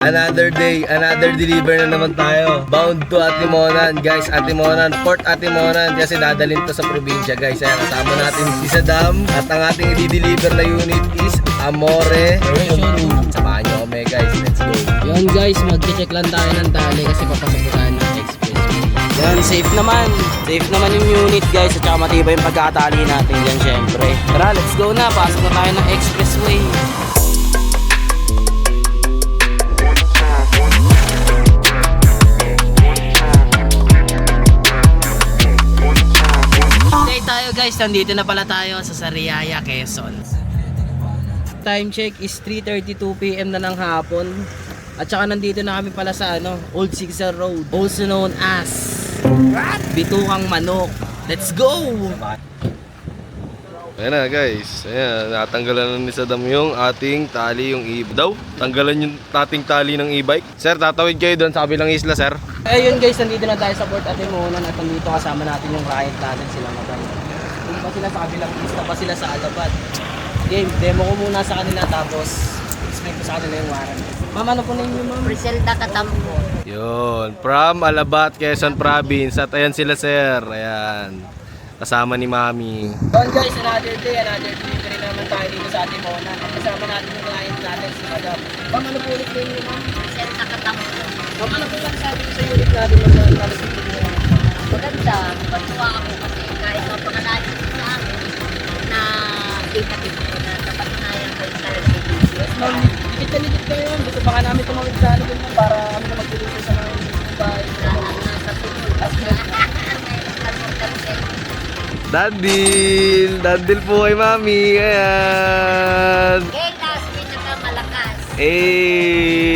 Another day, another deliver na naman tayo. Bound to Atimonan, guys. Atimonan, Port Atimonan. Kasi dadalhin to sa probinsya, guys. Kaya kasama natin si Saddam. At ang ating i-deliver na unit is Amore Version 2. Samahan nyo kami, guys. Let's go. Yun guys, mag-check lang tayo ng tali kasi papasok tayo ng expressway. Yan, safe naman. Safe naman yung unit guys at saka matibay yung pagkatali natin dyan syempre. Tara, let's go na. Pasok na tayo ng expressway. Okay tayo guys, nandito na pala tayo sa Sariaya, Quezon. Time check is 3:32 PM na ng hapon. At saka nandito na kami pala sa Old Sigsar Road, also known as Bitukang Manok. Let's go! Ayan na, guys. Ayan, natanggalan na ni Saddam yung ating tali, yung e-bike daw. Tanggalan yung ating tali ng e-bike. Sir, tatawid kayo doon sa kabilang isla, sir. Ayun guys, nandito na tayo sa Port Atimonan at nandito kasama natin yung client natin, sila Madam. Kung pa sila sa kabilang isla, pa sila sa Alabat. Game, demo ko muna sa kanila tapos explain ko sa kanila yung warranty. Ma'am, ano po na inyo, ma'am? Griselda Katampo. Yun, from Alabat, Quezon Province. At ayan sila, sir. Ayan. Kasama ni Mami. Yun guys, another day, another delivery naman tayo dito sa Atimonan. At kasama natin yung client natin, si Madam. Ma'am, ano po ulit na inyo, ma'am? Griselda Katampo. Ma'am, ano po lang sabi ko sa unit natin na nalasito nyo? Maganda, matuwa ako kasi kahit mapakalayo sa amin na kita-kita ko na napatunayan ko yung talaga yung Yes, ma'am. Likit kayo, ma'am. Gusto pa nga namin tumawid sa ano ma'am para kami na mag-deliver sa mga bahay. nasa tulog. Dandil! Dandil po kay Mami. Ayan. Kelas, pinakamalakas. Eh,